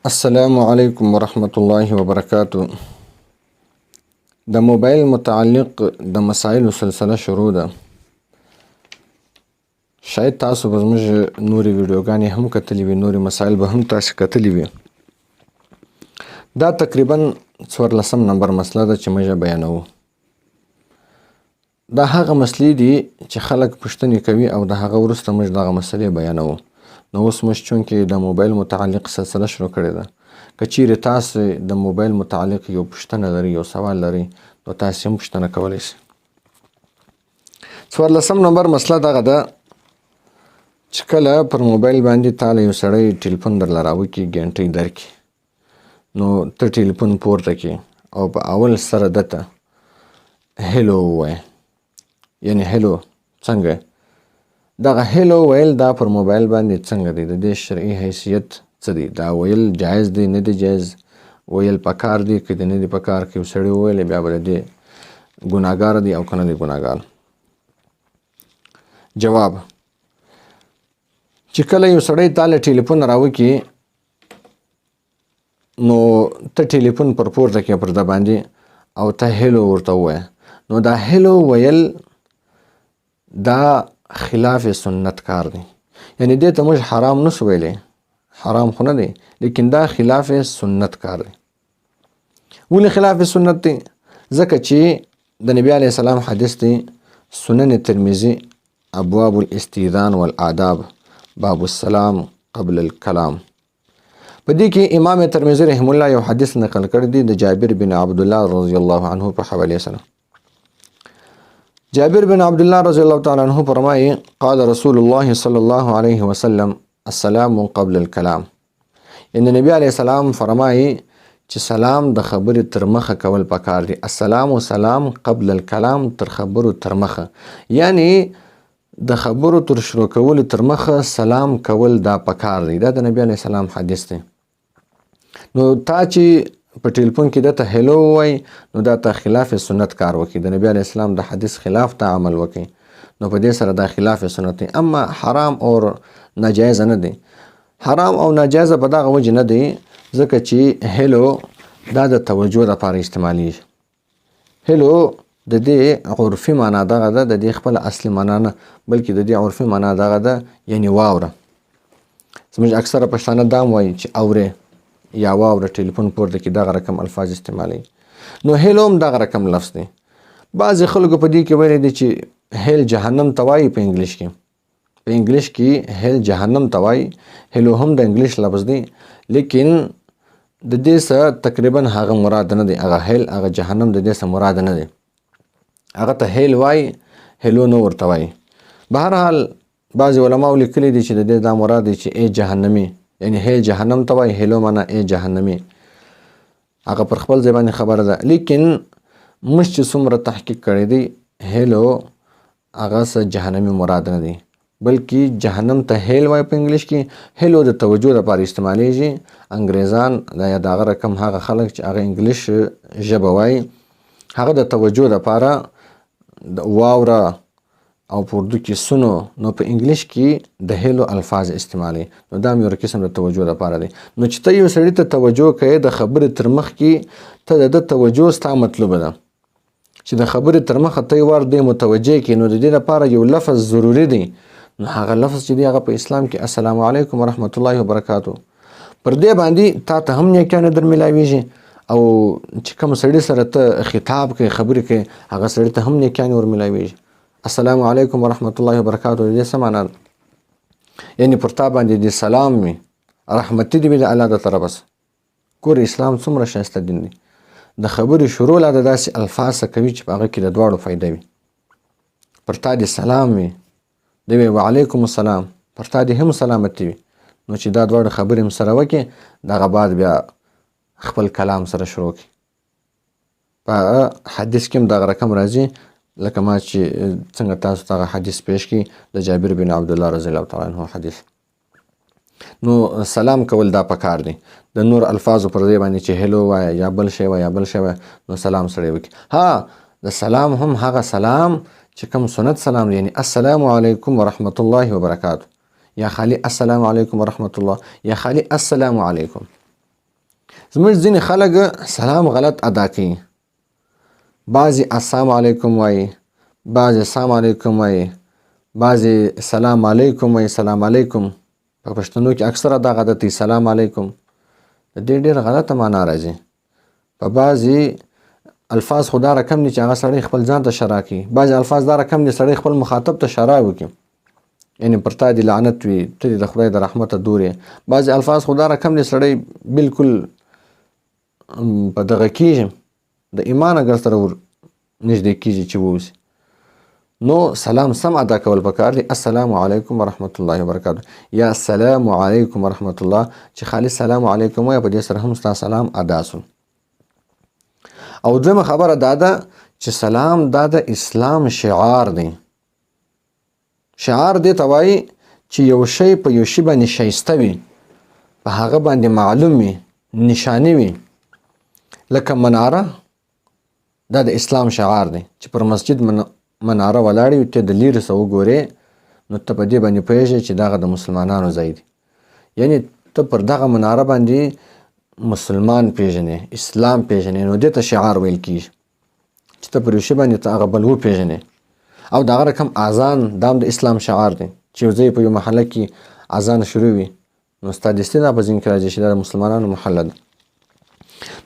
السلام علیکم ورحمة الله وبرکاتو. د موبایل متعلق د مسایلو سلسله شروع ده. شاید تاسو به زموږ نورې ویډیوګانې هم کتلې وي، نورې مسایل به هم تاسو کتلې وي. دا تقریبا 14 نمبر مسله ده چې موږ بیانوو. دا هغه مسلې دي چې خلک پوښتنې کوي او د هغه وروسته موږ دغه مسلې بیانوو. نو اوس موږ چونکې د موبایل متعلق سلسله شروع کړې ده، که چیرې تاسو د موبایل متعلق یو پوښتنه لرئ، یو سوال لرئ، نو تاسو هم پوښتنه کولی شئ. 14 نمبر مسله دغه ده چې کله پر موبایل باندې تاله یو سړی ټلیفون درله راوکړي، ګنټۍ درکړي، نو ته ټلیفون پورته کړې او په اول سره دته هیلو ووایې، یعنې هیلو څنګه. دغه هیلو ویل دا پر موبایل باندې څنګه دی، د دې شرعي حیثیت څه دی، دا ویل جایز دی نه دی جایز، ویل پکار دی که نه دی پکار، که یو سړی وویل بیا به د دې ګناهګار دی او که نه دی ګناهګار. جواب: چې کله یو سړی تاله ټلیفون راوکړي نو ته ټلیفون پر پورته کړې پر ده باندې او ته هیلو ورته ووایه، نو دا هیلو ویل دا خلاف سنت کار دی. یعنی دې ته موږ حرام نسو ویلی، حرام خو نه دی، لیکن دا خلاف سنت کار دی. ولې خلاف سنت دی؟ ځکه چې د نبی علیه السلام حدیث دی، سنن ترمذی ابواب الاستئذان والآداب باب السلام قبل الکلام. په دې کې امام ترمذی رحم الله یو حدیث نقل کړی دی د جابر بن عبدالله رضی الله عنه په حوالې سره. جابر بن عبدالله رضی الله تعالی عنه فرمایي: قال رسول الله صلی الله علیه وسلم السلام قبل الکلام. یعنی نبی علیه السلام فرمایي چې سلام د خبرې تر مخه کول پکار دی. السلام و سلام قبل الکلام، تر خبرو تر مخه، یعنی د خبرو تر شروع کولو تر مخه سلام کول دا پکار دی. دا د نبی علیه السلام حدیث دی. نو تا چې په ټلیفون کې دته هیلو وای، نو دا ته خلاف سنت کار وکړي، د نبی علیه السلام د حدیث خلاف ته عمل وکړي، نو په دې سره دا خلاف سنت دی. اما حرام او ناجایز نه دی. حرام او ناجایز په دغه وجه نه دی ځکه چې هیلو دا د توجه لپاره استعمالیږي. هیلو د دې عرفي معنا دغه ده، د دې خپل اصلي معنا نه، بلکې د دې عرفي معنا دغه ده، یعنی واوره. زموږ اکثره پښتانه دا هم وایي چې اورې یا واوره، ټلیفون پورته کې دغه رقم الفاظ استعمالوي. نو هیلو هم دغه رقم لفظ دی. بعضې خلکو په دې کې ویلی دی چې هیل جهنم ته وایي په انګلیش کې. په انګلیش کې هیل جهنم ته وایي، هیلو هم د انګلیش لفظ دی، لیکن د دې څه تقریبا هغه مراد نه دی. هغه هیل هغه جهنم د دې څه مراد نه دی. هغه ته هیل وایي، هیلو نه ورته وایي. بهرحال بعضې علماو لیکلي دي چې د دې دا مراد دی چې ای جهنمي، یعنی هیل جهنم ته وایي، هیلو معنا ای جهنمي. هغه پر خپل ځای باندې خبره ده، لیکن موږ چې څومره تحقیق کړی دی، هیلو هغه څه جهنمي مراد نه دی، بلکې جهنم ته هیل وایي په انګلیش کې. هیلو د توجه لپاره استعمالیږي. انګریزان یا دغه رقم هغه خلک چې هغه انګلیش ژبه وایي، هغه د توجه لپاره د واوره او په اردو کې سنو، نو په انګلیش کې د هیلو الفاظ استعمالي. نو دا هم یو قسم د توجه لپاره دی. نو چې ته یو سړي ته توجه کوې، د خبرې تر مخ کې ته د ده توجه ستا مطلوبه ده، چې د خبرې تر مخه ته یې ور دی متوجه کړي، نو د دې لپاره یو لفظ ضروري دی. نو هغه لفظ چې دی هغه په اسلام کې السلام علیکم ورحمة الله وبرکاتو. پر دې باندې تا ته هم نیکیانې در ملاویږي، او چې کوم سړي سره ته خطاب کوي، خبرې کوي، هغه سړي ته هم نیکیانې ور ملاویږي. السلام علیکم ورحمة الله وبرکاتو دې څه معنا ده؟ یعنی پر تا باندې دې سلام وي، رحمتي دې وي د الله د طرفه. ګوره اسلام څومره ښایسته دین دی. د خبرې شروع لا د داسې الفاظ کوي چې په هغه کې د دواړو فایده وي. پر تا دې سلام وي، دی وی وعلیکم السلام، پر تا دې هم سلامتي وي. نو چې دا دواړه خبرې هم سره وکړي، دغه بعد بیا خپل کلام سره شروع کړي. په حدیث کې هم دغه رقم راځي، لکه ما چې څنګه تاسو ته حدیث پیش کړي د جابر بن عبدالله رضی الله تعالی عنه حدیث. نو سلام کول دا پکار دی. د نور الفاظو پر دې باندې چې هیلو وایه یا بل شی وایه یا بل شی وایه، نو سلام سړی وکړي. ها، د سلام هم هغه سلام چې کوم سنت سلام دی، یعنی السلام علیکم ورحمة الله وبرکاتو، یا خالی السلام علیکم ورحمة الله، یا خالی السلام علیکم. زموږ ځینې خلک سلام غلط ادا کوي. بعضې السلام علیکم وایي، بعضې السلام علیکم وایي، بعضې سلام علیکم وایي، سلام علیکم. په پښتنو کې اکثره دا عادت دی سلام علیکم. د دې ډېره غلطه معنا راځي. په بعضې الفاظ خو دا رقم دي چې هغه سړی خپل ځان ته شرا کوي. بعضې الفاظ دا رقم دي سړی خپل مخاطب ته شرا وکړي، یعنې پر تا دې لعنت وي، ته دې د خدای د رحمته دور یې. بعضې الفاظ خو دا رقم دي سړی بالکل په دغه کېږي، د ایمان اگر سره ور نږدې کېږي چې واوسي. نو سلام سم ادا کول پکار دی. السلام علیکم ورحمت الله وبرکاته یا السلام علیکم ورحمت الله، چې خالص سلام علیکم وایه، په دې سره هم ستا سلام ادا سو. او دویمه خبره دا ده چې سلام دا د اسلام شعار دی. شعار دې ته وایي چې یو شی په یو شي باندې ښایسته وي، په هغه باندې معلوم وي، نشاني وي. لکه مناره، دا د اسلام شعار دی چې پر مسجد مناره ولاړ وي، ته د لیرې څه وګورې نو ته په دې باندې پوهېږې چې دغه د مسلمانانو ځای دی. یعنې ته پر دغه مناره باندې مسلمان پیژنې، اسلام پیژنې، نو دې ته شعار ویل کېږي چې ته پر یو شي باندې ته هغه بل وپېژنې. او دغه رقم اذان دا هم د اسلام شعار دی چې یو ځای په یو محله کې اذان شروع وي نو ستا دستي دا په ذهن کې راځي چې دا د مسلمانانو محله ده.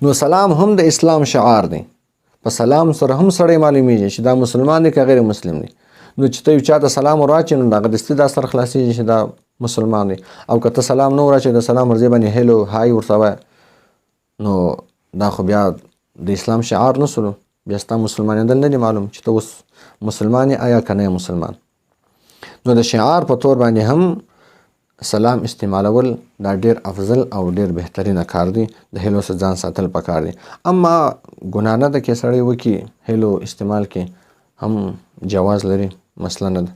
نو سلام هم د اسلام شعار دی. په سلام سره هم سړی معلومیږي چې دا مسلمان دی که غیر مسلم دی. نو چې ته یو چا ته سلام ورواچې نو دغه دستي دا سر خلاصېږي چې دا مسلمان دی. او که ته سلام نه ورواچې د سلام پر ځای باندې هیلو های ورته وایه نو دا خو بیا د اسلام شعار نه سلو، بیا ستا مسلمانېدل نه دي معلوم چې ته اوس مسلمان یې آیا که نه یې مسلمان. نو د شعار په طور باندې هم سلام استعمالول دا ډیر افضل او ډیر بهترینه کار دی. د هیلو څخه ځان ساتل پکار دی. اما ګناه نه ده کې سړی وکړي هیلو استعمال کې هم جواز لري، مسله نه ده.